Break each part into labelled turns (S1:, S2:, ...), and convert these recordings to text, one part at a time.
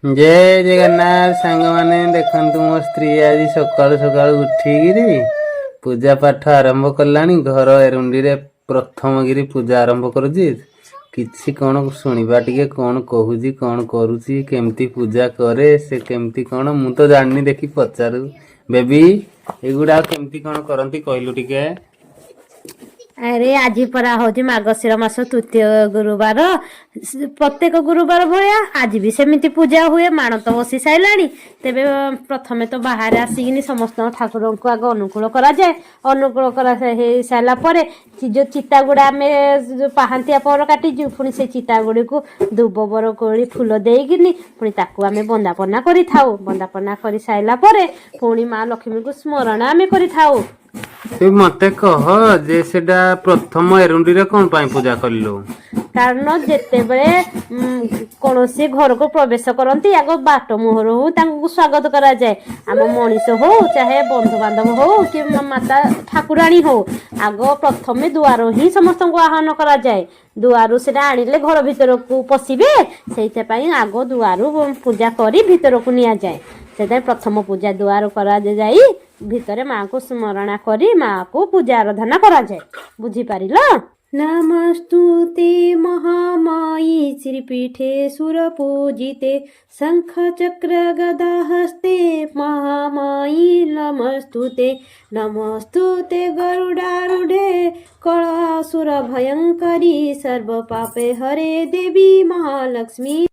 S1: जय जगन्नाथ सांग माने देखंतु मो स्त्री आज सकाळु सकाळु उठिगिरी पूजा पाठ आरंभ कलानी घर एरुंडी रे प्रथम गिरी पूजा आरंभ करूची किछि कोन सुनिबा टिके कोन कहूजी कोन करूची केमती पूजा करे से केमती कोन मु तो जाननी देखि पचारू बेबी एगुडा केमती कोन करंती कहलु टिके।
S2: अरे आज परा हूँ मार्गशीर मास तृतीय गुरुवार प्रत्येक गुरुवार भाया आज भी सेमती पूजा हुए माण तो बसी सारे तेरे प्रथमे तो बाहर आसिक समस्त ठाकुर को आग अनुकूल कराए अनुकूल कर सारापर जो चिता गुड़ा आम जो पाहांतिया पर काटिजु पुणी से चिता गुड़ी को दुब बर कोली फूल देकिनी पुणी ताकू आम बंदापना करि थाउ बंदापना कर सारापर पुणी माँ लक्ष्मी को स्मरण आम करि थाउ।
S1: तू मते कह जे सेटा प्रथम एरुंडी रे कोन पाई पूजा करलु
S2: कारण जेते बेले कौन सी घर को प्रवेश करती आग बाट मुहर हो स्वागत करा जाए आम मनीष हो चाहे बंधु बांधव हो कि माता ठाकुराणी हो आग प्रथमे दुआर ही समस्त को आह्वान करा जाए दुआरु से आनिले घर भीतर को पशिबे से आग दुआरु पूजा करी भीतर को निया जाए से प्रथम पूजा दुआर करा जाए भीतर माँ को स्मरणा करी माँ को पूजा आराधना करा जाए बुझी पारिल। नमस्तुते महामायी श्रीपीठे सुरपूजिते शंख चक्र गदा हस्ते महामायी नमस्तुते नमस्तुते गरुडारूढ़े कलासुर भयंकरी सर्व पापे हरे देवी महालक्ष्मी।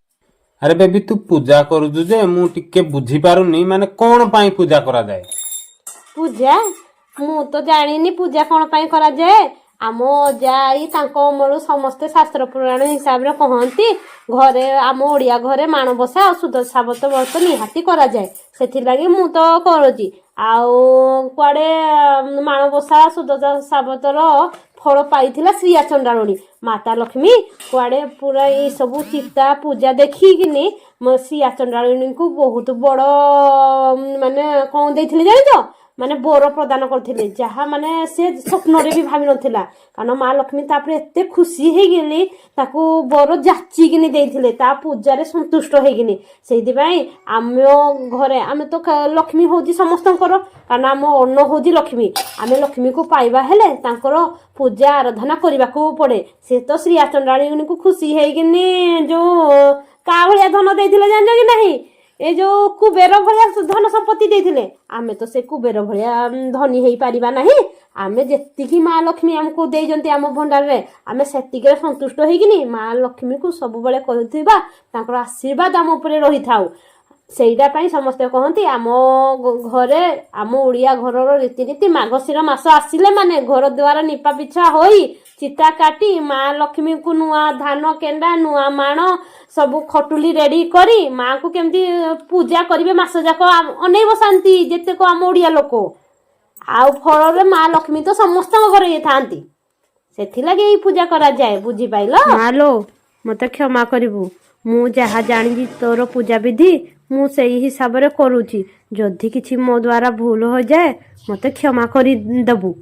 S1: अरे बेबी तू पूजा करूजु जे मु टिके बुझी पारुनी माने कोन पाई पूजा करा जाए।
S2: पूजा मु तो जानिनी पूजा कौन पाई करा जाए आम जाई अमल समस्ते शास्त्र पुराण हिसाब से कहती घरे आम ओडिया घरे माणबसा और सुदशा व्रत व्रत निहाती करा जाए से लगी मु तो करुची आड़े माणबसा सुदशा व्रतर फल पाई श्रिया चंडाणी माता लक्ष्मी कुआड़े पूरा ये सब चिता पूजा देखिकी श्रिया चंडाणी को बहुत बड़ माने कौन देती जान माने बोर प्रदान करथिले जहा माने से स्वप्न रे भी भाबी नथिला कारण माँ लक्ष्मी तापरे एते खुशी हे गेली ताकू बोर जाची किनी देथिले ता पूजा रे संतुष्ट हे गिनी सेहि पई आम्यो घरे आमे तो लक्ष्मी होजी समस्तंकर कारण आम अन्न होजी लक्ष्मी आमे लक्ष्मी को पाइबा हेले तांकर पूजा आराधना करबा को पड़े से तो श्री आचंडाणी को खुशी हे गिनी जो का भलिया धन देथिले जान कि नहीं ए जो कुबेर भलिया धन संपत्ति देथिले आमे तो से कुबेर भलिया धनी हेई पारिबा नाही आमे जेतिकी माँ लक्ष्मी हमको दे जंती आम भंडार रे आमे सेतिके संतुष्ट होइकिनी माँ लक्ष्मी को सब बेले कहथिबा तांकर आशीर्वाद आम ऊपर रही थाउ सेइडा पई समस्त कहती आम घरे आम ओडिया घरर रीतिनीति मार्गशीर मास आसिले माने घर द्वार निपा पिछा होई चिता काटी माँ लक्ष्मी को नुआ धान केंडा नुआ माण सब खटुली रेडी करी माँ को केमती पूजा करिवे मास जाक अनै बसांती जेते को आम ओडिया लोक आउ फल रे माँ लक्ष्मी तो समस्त घर ये थांती सेथि लगे पूजा करा जाए बुझी पाइलो। मालो मते क्षमा करिवु मु जहा जानी तोर पूजा विधि मु सेही हिसाब रे करूची जदि किछि मो द्वारा भूल हो जाए मते क्षमा करि दबु।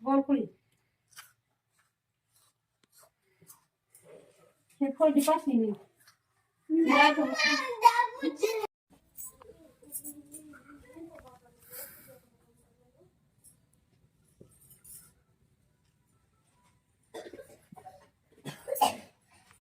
S2: ବରକୁଳି ସେ ଫଳଟି ପାସିନି